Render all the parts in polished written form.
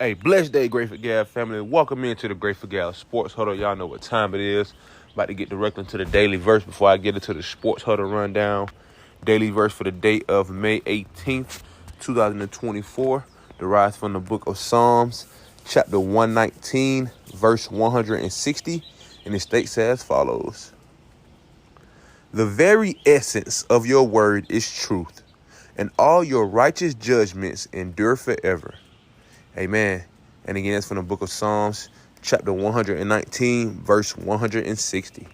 Hey, blessed day, Grateful Gal family. Welcome into the Grateful Gal Sports Huddle. Y'all know what time it is. About to get directly into the daily verse before I get into the Sports Huddle rundown. Daily verse for the date of May 18th, 2024. Derives from the book of Psalms, chapter 119, verse 160. And it states as follows. The very essence of your word is truth, and all your righteous judgments endure forever. Amen. And again, it's from the book of Psalms, chapter 119, verse 160.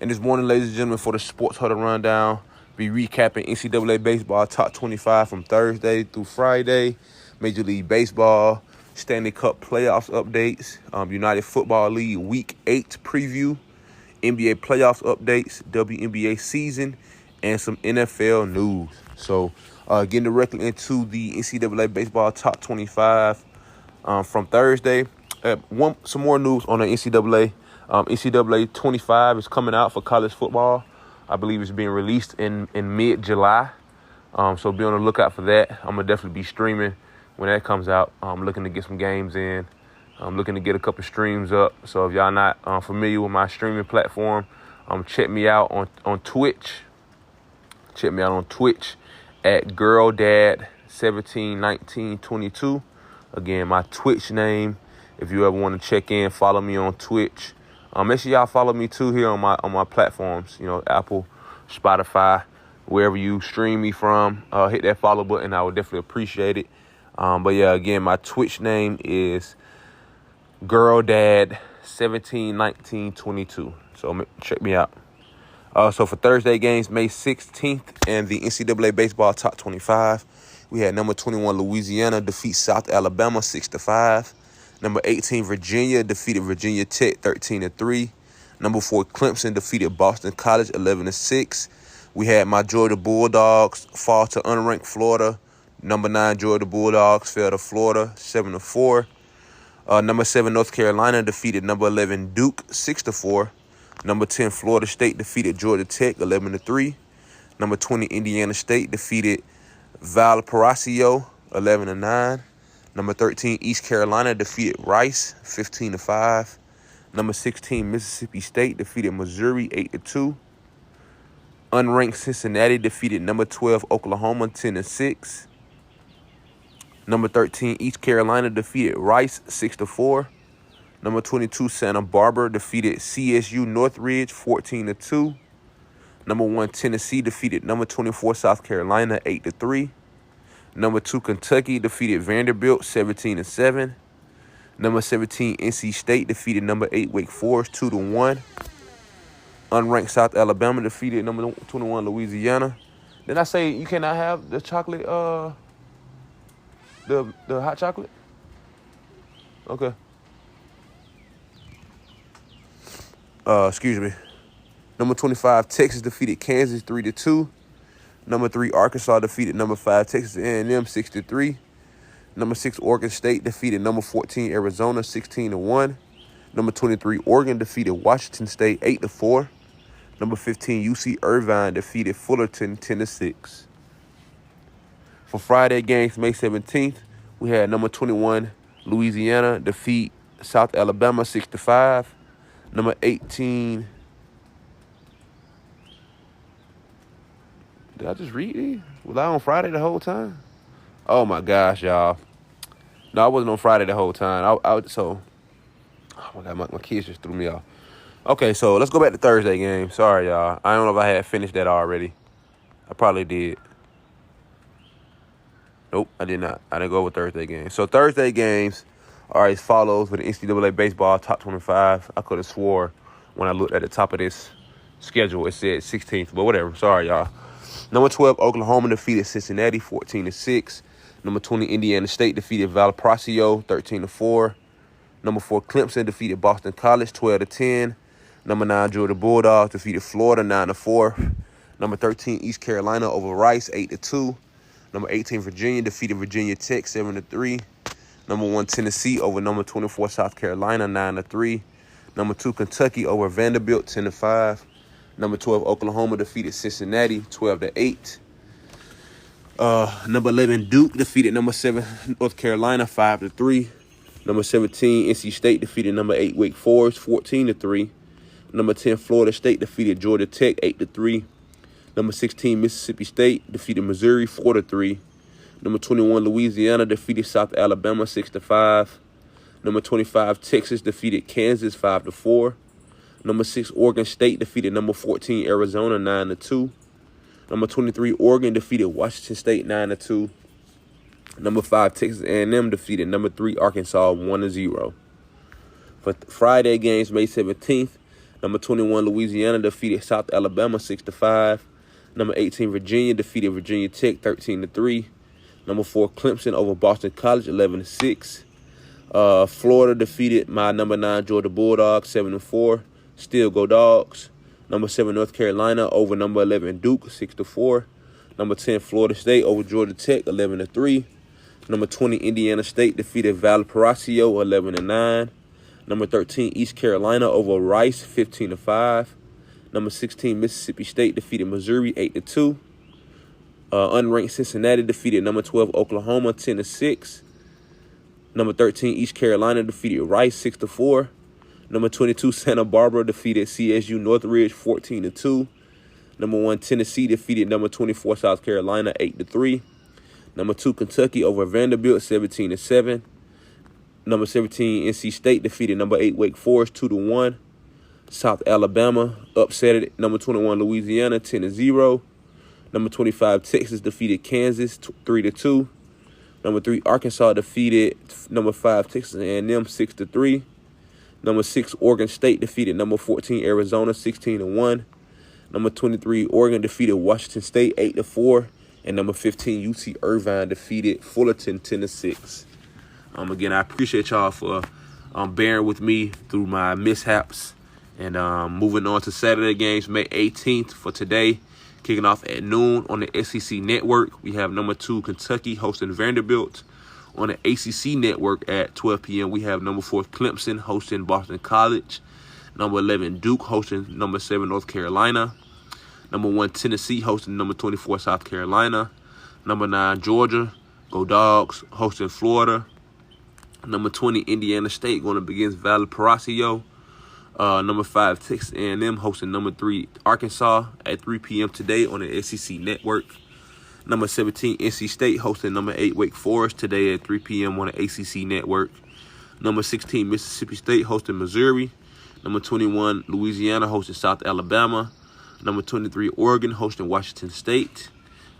And this morning, ladies and gentlemen, for the Sports Huddle Rundown, be recapping NCAA baseball top 25 from Thursday through Friday, Major League Baseball, Stanley Cup playoffs updates, United Football League Week 8 preview, NBA playoffs updates, WNBA season, and some NFL news. So, getting directly into the NCAA baseball top 25 from Thursday. Some more news on the NCAA. NCAA 25 is coming out for college football. I believe it's being released in mid-July. So be on the lookout for that. I'm going to definitely be streaming when that comes out. I'm looking to get some games in. I'm looking to get a couple streams up. So if y'all not familiar with my streaming platform, check me out on Twitch. Check me out on Twitch at girldad171922. Again, my Twitch name. If you ever want to check in, follow me on Twitch. Make sure y'all follow me too here on my platforms. You know, Apple, Spotify, wherever you stream me from. Hit that follow button. I would definitely appreciate it. But yeah, again, my Twitch name is girldad171922. So check me out. So for Thursday games, May 16th, and the NCAA baseball top 25, we had number 21 Louisiana defeat South Alabama 6-5. Number 18 Virginia defeated Virginia Tech 13-3. Number 4 Clemson defeated Boston College 11-6. We had my Georgia Bulldogs fall to unranked Florida. Number 9 Georgia Bulldogs fell to Florida 7-4. Number 7 North Carolina defeated number 11 Duke 6-4. Number 10, Florida State defeated Georgia Tech 11-3. Number 20, Indiana State defeated Valparaiso 11-9. Number 13, East Carolina defeated Rice 15-5. Number 16, Mississippi State defeated Missouri 8-2. Unranked Cincinnati defeated number 12, Oklahoma 10-6. Number 13, East Carolina defeated Rice 6-4. Number 22, Santa Barbara defeated CSU Northridge 14-2. Number 1, Tennessee defeated number 24, South Carolina 8-3. Number 2, Kentucky defeated Vanderbilt 17-7. Number 17, NC State defeated number 8, Wake Forest 2-1. Unranked South Alabama defeated number 21, Louisiana. Did I say you cannot have the chocolate, the hot chocolate? Okay. Excuse me. Number 25, Texas defeated Kansas 3-2. Number 3, Arkansas defeated number 5, Texas A&M 6-3. Number 6, Oregon State defeated number 14, Arizona 16-1. Number 23, Oregon defeated Washington State 8-4. Number 15, UC Irvine defeated Fullerton 10-6. For Friday games, May 17th, we had number 21, Louisiana defeat South Alabama 6-5. Number 18. Did I just read these? Was I on Friday the whole time? Oh my gosh, y'all. No, I wasn't on Friday the whole time. Oh my God, my kids just threw me off. Okay, so let's go back to Thursday game. Sorry, y'all. I don't know if I had finished that already. I probably did. Nope, I did not. I didn't go with Thursday games. So Thursday games are as follows for the NCAA baseball top 25. I could have swore when I looked at the top of this schedule it said 16th, but whatever. Sorry, y'all. Number 12, Oklahoma defeated Cincinnati 14-6. Number 20, Indiana State defeated Valparaiso 13-4. Number 4, Clemson defeated Boston College 12-10. Number 9, Georgia Bulldogs defeated Florida 9-4. Number 13, East Carolina over Rice 8-2. Number 18, Virginia defeated Virginia Tech 7-3. Number 1, Tennessee over number 24, South Carolina, 9-3. Number 2, Kentucky over Vanderbilt, 10-5. Number 12, Oklahoma defeated Cincinnati, 12-8. Number 11 Duke defeated number 7 North Carolina 5-3. Number 17 NC State defeated number 8 Wake Forest 14-3. Number 10 Florida State defeated Georgia Tech 8-3. Number 16 Mississippi State defeated Missouri 4-3. Number 21 Louisiana defeated South Alabama 6-5. Number 25 Texas defeated Kansas 5-4. Number 6 Oregon State defeated number 14 Arizona 9-2. Number 23 Oregon defeated Washington State 9-2. Number 5 Texas A&M defeated number 3 Arkansas 1-0. For Friday games, May 17th, number 21 Louisiana defeated South Alabama 6-5. Number 18 Virginia defeated Virginia Tech 13-3. Number 4 Clemson over Boston College 11-6. Florida defeated my number 9 Georgia Bulldogs 7-4. Still go Dogs. Number 7 North Carolina over number 11 Duke 6-4. Number 10 Florida State over Georgia Tech 11-3. Number 20 Indiana State defeated Valparaiso 11-9. Number 13 East Carolina over Rice 15-5. Number 16 Mississippi State defeated Missouri 8-2. Unranked Cincinnati defeated number 12 Oklahoma 10-6. Number 13 East Carolina defeated Rice 6-4. Number 22 Santa Barbara defeated CSU Northridge 14-2. Number 1 Tennessee defeated number 24 South Carolina 8-3. Number 2 Kentucky over Vanderbilt 17-7. Number 17 NC State defeated number 8 Wake Forest 2-1. South Alabama upset number 21 Louisiana 10-0. Number 25 Texas defeated Kansas 3-2. Number 3 Arkansas defeated number 5 Texas A&M 6-3. Number 6 Oregon State defeated number 14 Arizona 16-1. Number 23 Oregon defeated Washington State 8-4. And number 15 UT Irvine defeated Fullerton 10-6. Again, I appreciate y'all for bearing with me through my mishaps. And moving on to Saturday games, May 18th for today. Kicking off at noon on the SEC Network. We have number 2 Kentucky hosting Vanderbilt. On the ACC Network at 12 p.m., we have number 4 Clemson hosting Boston College. Number 11 Duke hosting number 7 North Carolina. Number 1 Tennessee hosting number 24 South Carolina. Number 9 Georgia, go Dogs, hosting Florida. Number 20 Indiana State going up against Valparaiso. Number 5 Texas A&M hosting number 3 Arkansas at 3 p.m. today on the SEC Network. Number 17 NC State hosting number 8 Wake Forest today at 3 p.m. on the ACC Network. Number 16 Mississippi State hosting Missouri. Number 21 Louisiana hosting South Alabama. Number 23 Oregon hosting Washington State.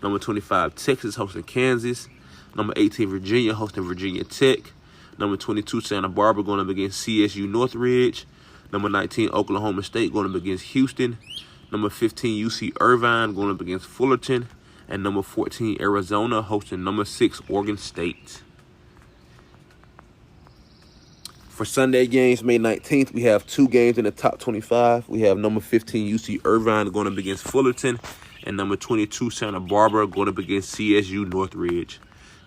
Number 25 Texas hosting Kansas. Number 18 Virginia hosting Virginia Tech. Number 22 Santa Barbara going up against CSU Northridge. Number 19 Oklahoma State going up against Houston. Number 15 UC Irvine going up against Fullerton. And number 14 Arizona hosting number 6 Oregon State. For Sunday games, May 19th, we have 2 games in the top 25. We have number 15 UC Irvine going up against Fullerton. And number 22 Santa Barbara going up against CSU Northridge.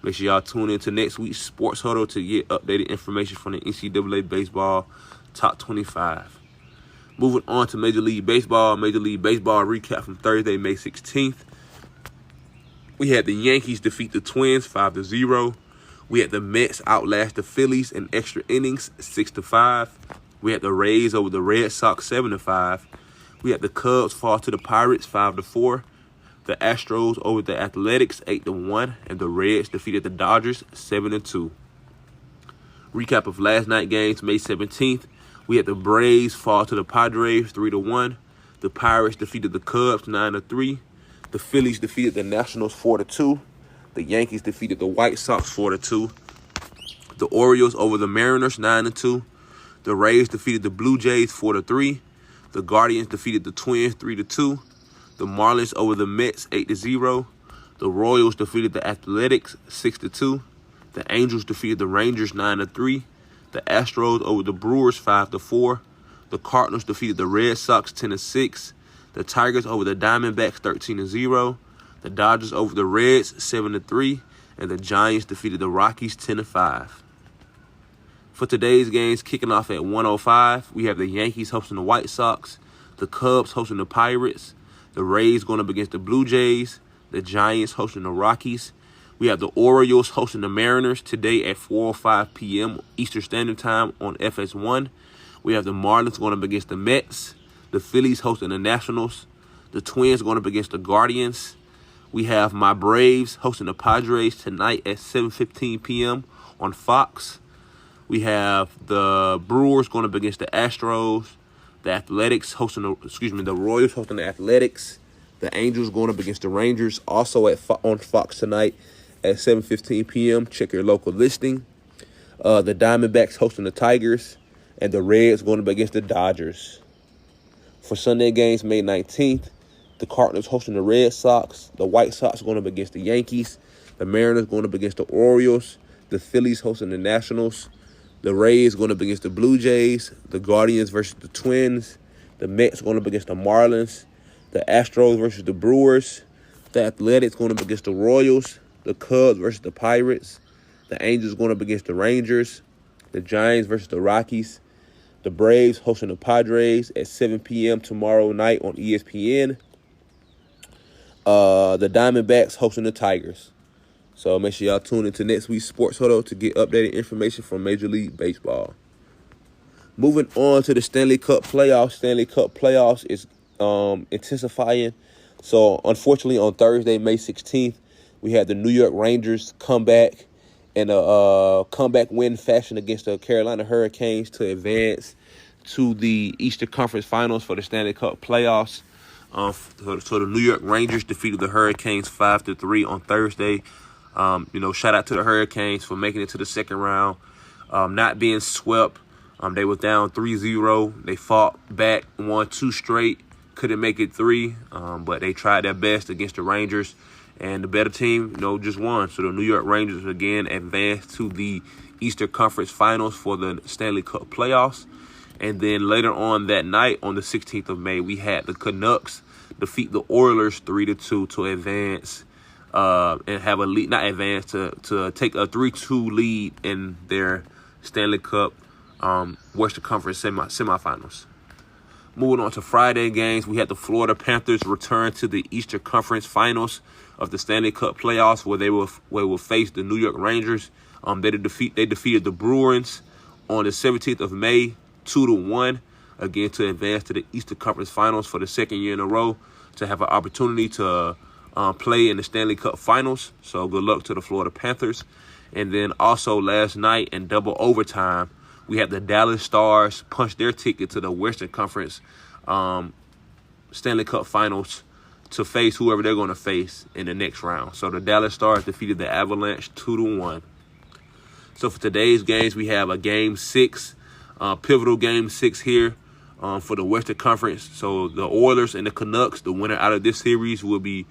Make sure y'all tune in to next week's Sports Huddle to get updated information from the NCAA Baseball Top 25. Moving on to Major League Baseball. Major League Baseball recap from Thursday, May 16th. We had the Yankees defeat the Twins 5-0. We had the Mets outlast the Phillies in extra innings 6-5. We had the Rays over the Red Sox 7-5. We had the Cubs fall to the Pirates 5-4. The Astros over the Athletics 8-1. And the Reds defeated the Dodgers 7-2. Recap of last night games, May 17th. We had the Braves fall to the Padres 3-1. The Pirates defeated the Cubs 9-3. The Phillies defeated the Nationals 4-2. The Yankees defeated the White Sox 4-2. The Orioles over the Mariners 9-2. The Rays defeated the Blue Jays 4-3. The Guardians defeated the Twins 3-2. The Marlins over the Mets 8-0. The Royals defeated the Athletics 6-2. The Angels defeated the Rangers 9-3. The Astros over the Brewers 5-4. The Cardinals defeated the Red Sox 10-6. The Tigers over the Diamondbacks 13-0. The Dodgers over the Reds 7-3. And the Giants defeated the Rockies 10-5. For today's games, kicking off at 1:05, we have the Yankees hosting the White Sox. The Cubs hosting the Pirates. The Rays going up against the Blue Jays. The Giants hosting the Rockies. We have the Orioles hosting the Mariners today at 4:05 p.m. Eastern Standard Time on FS1. We have the Marlins going up against the Mets. The Phillies hosting the Nationals. The Twins going up against the Guardians. We have my Braves hosting the Padres tonight at 7:15 p.m. on Fox. We have the Brewers going up against the Astros. The Royals hosting the Athletics. The Angels going up against the Rangers, also on Fox tonight at 7:15 p.m. Check your local listing. The Diamondbacks hosting the Tigers, and the Reds going up against the Dodgers. For Sunday games, May 19th, the Cardinals hosting the Red Sox. The White Sox going up against the Yankees. The Mariners going up against the Orioles. The Phillies hosting the Nationals. The Rays going up against the Blue Jays. The Guardians versus the Twins. The Mets going up against the Marlins. The Astros versus the Brewers. The Athletics going up against the Royals. The Cubs versus the Pirates. The Angels going up against the Rangers. The Giants versus the Rockies. The Braves hosting the Padres at 7 p.m. tomorrow night on ESPN. The Diamondbacks hosting the Tigers. So make sure y'all tune into next week's Sports Huddle to get updated information from Major League Baseball. Moving on to the Stanley Cup Playoffs. Stanley Cup Playoffs is intensifying. So unfortunately on Thursday, May 16th, we had the New York Rangers come back in a comeback win fashion against the Carolina Hurricanes to advance to the Eastern Conference Finals for the Stanley Cup Playoffs. So the New York Rangers defeated the Hurricanes 5-3 on Thursday. Shout out to the Hurricanes for making it to the second round, not being swept. They were down 3-0. They fought back, won 2 straight, couldn't make it 3, but they tried their best against the Rangers. And the better team, just won. So the New York Rangers again advanced to the Eastern Conference Finals for the Stanley Cup Playoffs. And then later on that night, on the 16th of May, we had the Canucks defeat the Oilers 3-2 to advance and have a lead, not advance, to take a 3-2 lead in their Stanley Cup Western Conference semifinals. Moving on to Friday games, we had the Florida Panthers return to the Eastern Conference Finals of the Stanley Cup Playoffs, where they will face the New York Rangers. They defeated the Bruins on the 17th of May, 2-1, again to advance to the Eastern Conference Finals for the second year in a row, to have an opportunity to play in the Stanley Cup Finals. So good luck to the Florida Panthers. And then also last night in double overtime, we had the Dallas Stars punch their ticket to the Western Conference Stanley Cup Finals to face whoever they're going to face in the next round. So the Dallas Stars defeated the Avalanche 2-1. So for today's games, we have a Game 6, pivotal Game 6 here for the Western Conference. So the Oilers and the Canucks, the winner out of this series, will be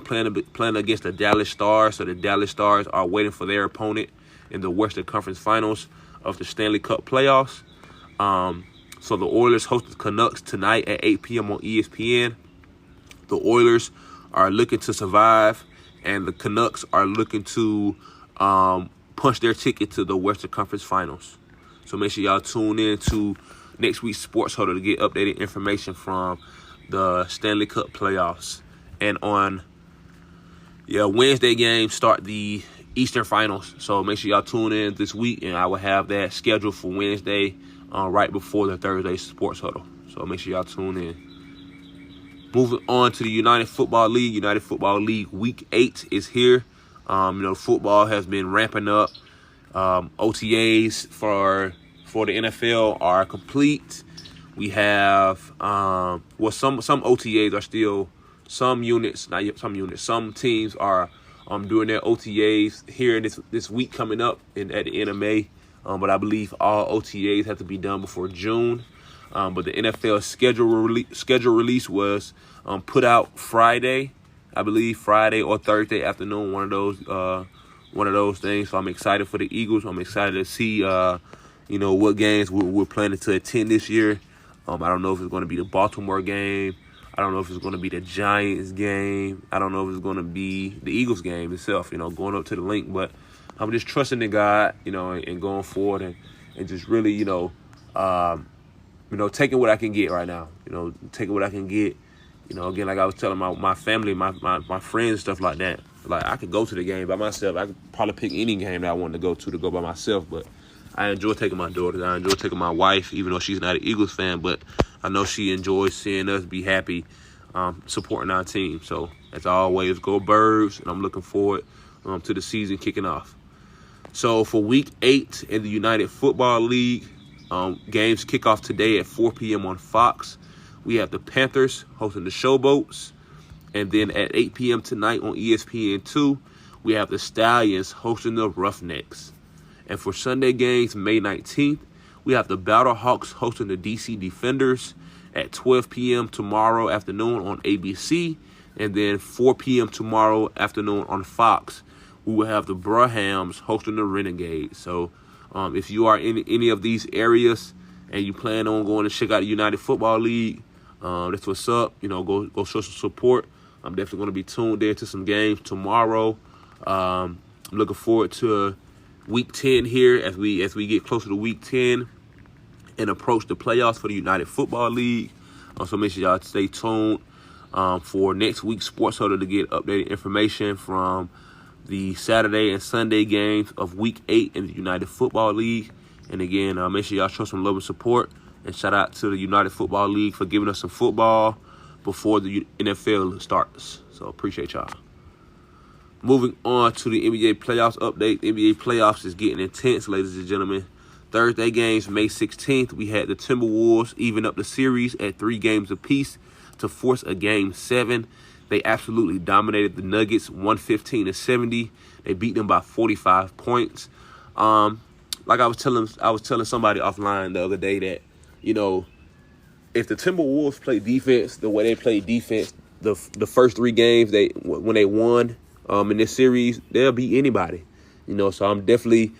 playing against the Dallas Stars. So the Dallas Stars are waiting for their opponent in the Western Conference Finals of the Stanley Cup Playoffs. So the Oilers host the Canucks tonight at 8 p.m. on ESPN. The Oilers are looking to survive, and the Canucks are looking to punch their ticket to the Western Conference Finals. So make sure y'all tune in to next week's Sports Huddle to get updated information from the Stanley Cup Playoffs. And on Wednesday games start the Eastern Finals. So make sure y'all tune in this week, and I will have that scheduled for Wednesday right before the Thursday Sports Huddle. So make sure y'all tune in. Moving on to the United Football League. United Football League Week 8 is here. Football has been ramping up. OTAs for the NFL are complete. We have some OTAs are still, some teams are doing their OTAs here this week coming up at the end of May. But I believe all OTAs have to be done before June. But the NFL schedule release was put out Friday, I believe Friday or Thursday afternoon, one of those things. So I'm excited for the Eagles. I'm excited to see what games we're planning to attend this year. I don't know if it's going to be the Baltimore game. I don't know if it's going to be the Giants game. I don't know if it's going to be the Eagles game itself, going up to the link. But I'm just trusting in God, and going forward and just really, taking what I can get right now. Taking what I can get, Again, like I was telling my family, my friends, and stuff like that. Like, I could go to the game by myself. I could probably pick any game that I wanted to go by myself. But I enjoy taking my daughters. I enjoy taking my wife, even though she's not an Eagles fan. But I know she enjoys seeing us be happy, supporting our team. So, as always, go Birds. And I'm looking forward to the season kicking off. So, for Week 8 in the United Football League, games kick off today at 4 p.m. on Fox. We have the Panthers hosting the Showboats. And then at 8 p.m. tonight on ESPN2, we have the Stallions hosting the Roughnecks. And for Sunday games, May 19th, we have the Battlehawks hosting the DC Defenders at 12 p.m. tomorrow afternoon on ABC. And then 4 p.m. tomorrow afternoon on Fox, we will have the Brahams hosting the Renegades. So if you are in any of these areas and you plan on going to check out the United Football League, that's what's up. Go show some support. I'm definitely going to be tuned in to some games tomorrow. I'm looking forward to Week 10 here as we get closer to Week 10 and approach the playoffs for the United Football League. So make sure y'all stay tuned for next week's Sports Huddle to get updated information from the Saturday and Sunday games of Week 8 in the United Football League. And again, make sure y'all show some love and support. And shout out to the United Football League for giving us some football before the NFL starts. So appreciate y'all. Moving on to the NBA playoffs update. The NBA playoffs is getting intense, ladies and gentlemen. Thursday games, May 16th, we had the Timberwolves even up the series at 3 games apiece to force a Game 7. They absolutely dominated the Nuggets 115-70. They beat them by 45 points. Like I was telling somebody offline the other day that, if the Timberwolves play defense the way they played defense the first 3 games when they won in this series, they'll beat anybody. So I'm definitely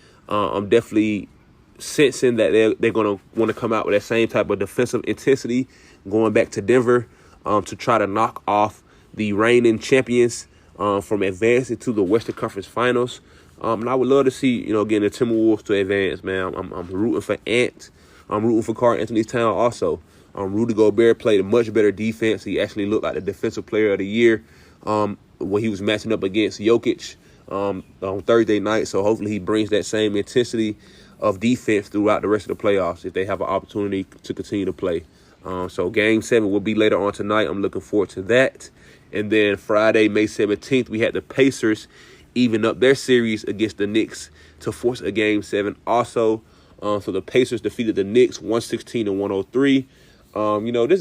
sensing that they're gonna want to come out with that same type of defensive intensity going back to Denver to try to knock off the reigning champions from advancing to the Western Conference Finals. And I would love to see, again, the Timberwolves to advance, man. I'm rooting for Ant. I'm rooting for Karl-Anthony Towns also. Rudy Gobert played a much better defense. He actually looked like the defensive player of the year when he was matching up against Jokic on Thursday night. So hopefully he brings that same intensity of defense throughout the rest of the playoffs if they have an opportunity to continue to play. So Game 7 will be later on tonight. I'm looking forward to that. And then Friday, May 17th, we had the Pacers even up their series against the Knicks to force a Game 7 also. So the Pacers defeated the Knicks 116-103.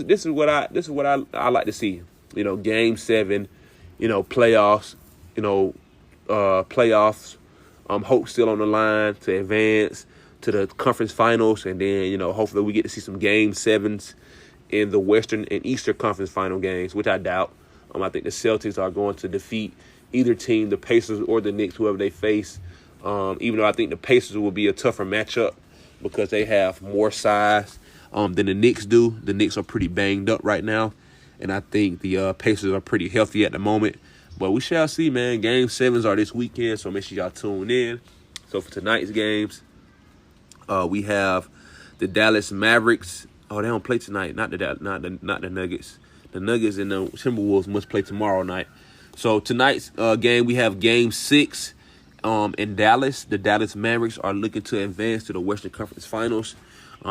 This is what I like to see. Game 7, playoffs, playoffs. Hope still on the line to advance to the conference finals, and then hopefully we get to see some Game 7s in the Western and Eastern Conference final games, which I doubt. I think the Celtics are going to defeat either team, the Pacers or the Knicks, whoever they face. Even though I think the Pacers will be a tougher matchup because they have more size than the Knicks do. The Knicks are pretty banged up right now, and I think the Pacers are pretty healthy at the moment. But we shall see, man. Game 7s are this weekend, so make sure y'all tune in. So for tonight's games, we have the Dallas Mavericks. Oh, they don't play tonight. Not the Nuggets. The Nuggets and the Timberwolves must play tomorrow night. So tonight's game, we have Game 6 in Dallas. The Dallas Mavericks are looking to advance to the Western Conference Finals.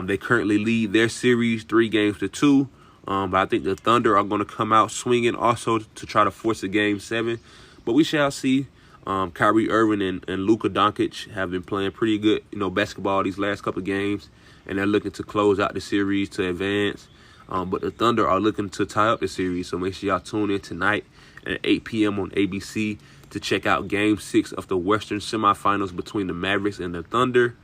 They currently lead their series 3-2. But I think the Thunder are going to come out swinging also to try to force a Game 7. But we shall see. Kyrie Irving and Luka Doncic have been playing pretty good, basketball these last couple of games, and they're looking to close out the series to advance. But the Thunder are looking to tie up the series, so make sure y'all tune in tonight at 8 p.m. on ABC to check out Game 6 of the Western semifinals between the Mavericks and the Thunder.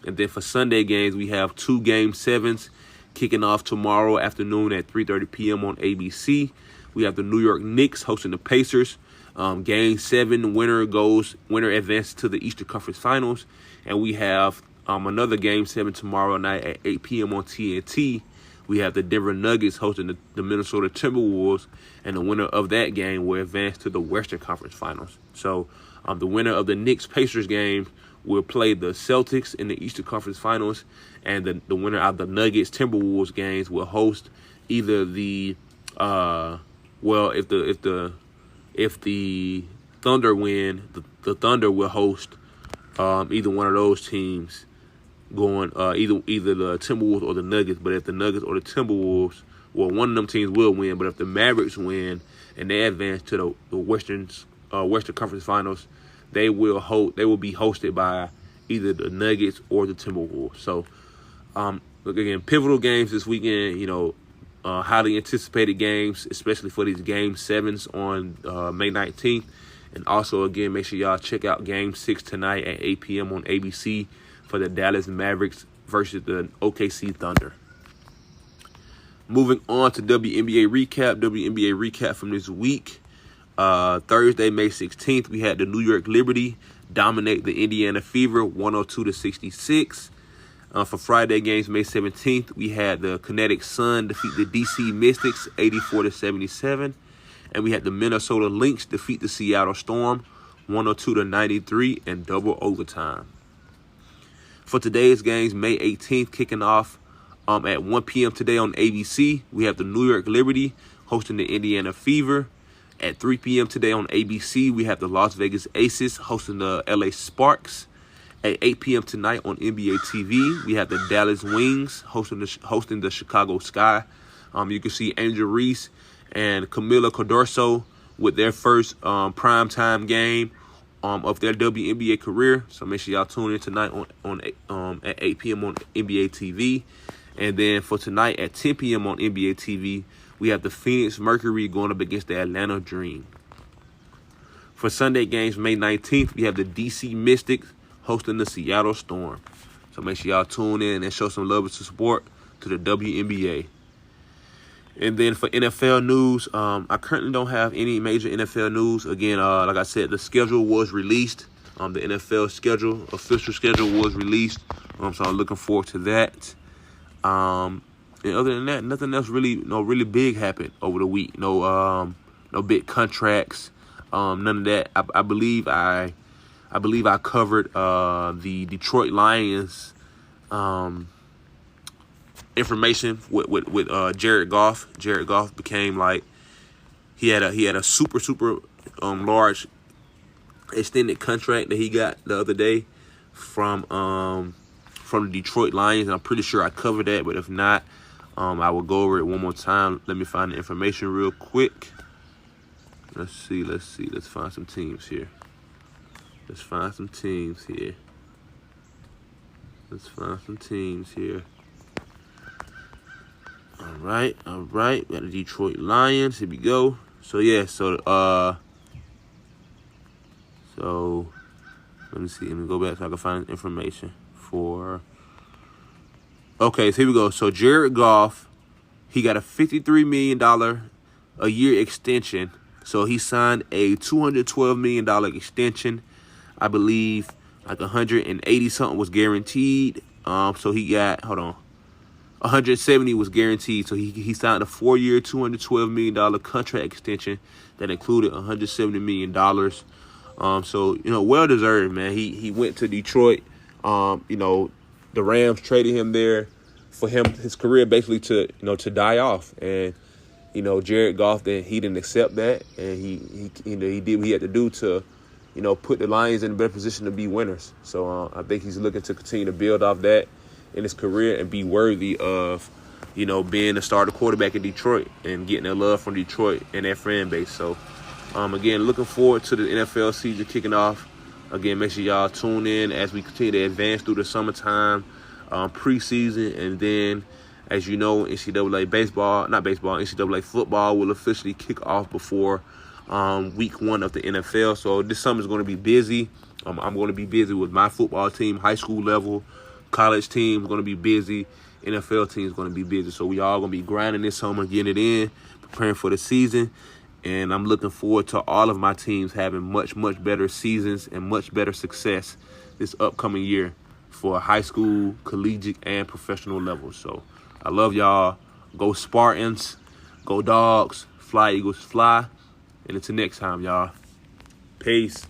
And then for Sunday games, we have 2 Game 7s kicking off tomorrow afternoon at 3:30 p.m. on ABC. We have the New York Knicks hosting the Pacers. Game 7, winner advances to the Eastern Conference Finals. And we have another Game 7 tomorrow night at 8 p.m. on TNT. We have the Denver Nuggets hosting the Minnesota Timberwolves, and the winner of that game will advance to the Western Conference Finals. So the winner of the Knicks-Pacers game will play the Celtics in the Eastern Conference Finals, and the winner of the Nuggets-Timberwolves games will host either the well, if the Thunder win, the Thunder will host either one of those teams going either the Timberwolves or the Nuggets. But if the Nuggets or the Timberwolves, well, one of them teams will win. But if the Mavericks win and they advance to the Western Conference Finals, they will be hosted by either the Nuggets or the Timberwolves. So, look, again, pivotal games this weekend. Highly anticipated games, especially for these Game 7s on May 19th. And also, again, make sure y'all check out Game 6 tonight at 8 p.m. on ABC for the Dallas Mavericks versus the OKC Thunder. Moving on to WNBA recap from this week. Thursday, May 16th, we had the New York Liberty dominate the Indiana Fever 102-66. For Friday games, May 17th, we had the Kinetic Sun defeat the DC Mystics 84-77. And we had the Minnesota Lynx defeat the Seattle Storm 102-93 in double overtime. For today's games, May 18th, kicking off at 1 p.m. today on ABC, we have the New York Liberty hosting the Indiana Fever. At 3 p.m. today on ABC, we have the Las Vegas Aces hosting the LA Sparks. At 8 p.m. tonight on NBA TV, we have the Dallas Wings hosting the Chicago Sky. You can see Angel Reese and Camila Codorso with their first primetime game of their WNBA career. So make sure y'all tune in tonight at 8 p.m. on NBA TV. And then for tonight at 10 p.m. on NBA TV, we have the Phoenix Mercury going up against the Atlanta Dream. For Sunday games, May 19th, we have the DC Mystics hosting the Seattle Storm. So make sure y'all tune in and show some love and support to the WNBA. And then for NFL news, I currently don't have any major NFL news. Again, like I said, the schedule was released. The NFL official schedule was released. So I'm looking forward to that. And other than that, nothing else really big happened over the week. No big contracts. None of that. I believe I covered the Detroit Lions information with Jared Goff. Jared Goff became he had a super large extended contract that he got the other day from the Detroit Lions. And I'm pretty sure I covered that, but if not, I will go over it one more time. Let me find the information real quick. Let's see. Let's find some teams here. Let's find some teams here. All right. We got the Detroit Lions. Here we go. So let me see. Let me go back so I can find information for. Okay, so here we go. So Jared Goff, he got a $53 million a year extension. So he signed a $212 million extension. I believe 180 something was guaranteed. So he got 170 was guaranteed. So he signed a 4-year, $212 million contract extension that included $170 million. So well deserved, man. He went to Detroit. The Rams traded him there for his career basically to die off. And Jared Goff, he didn't accept that, and he did what he had to do to put the Lions in a better position to be winners. So I think he's looking to continue to build off that in his career and be worthy of being the starter quarterback in Detroit and getting that love from Detroit and their fan base. So again, looking forward to the NFL season kicking off. Again, make sure y'all tune in as we continue to advance through the summertime, preseason, and then, as you know, NCAA football will officially kick off before week 1 of the NFL. So this summer is going to be busy. I'm going to be busy with my football team, high school level, college team is going to be busy, NFL team is going to be busy. So we all going to be grinding this summer, getting it in, preparing for the season. And I'm looking forward to all of my teams having much, much better seasons and much better success this upcoming year for high school, collegiate, and professional levels. So I love y'all. Go Spartans. Go Dogs. Fly Eagles fly. And until next time, y'all. Peace.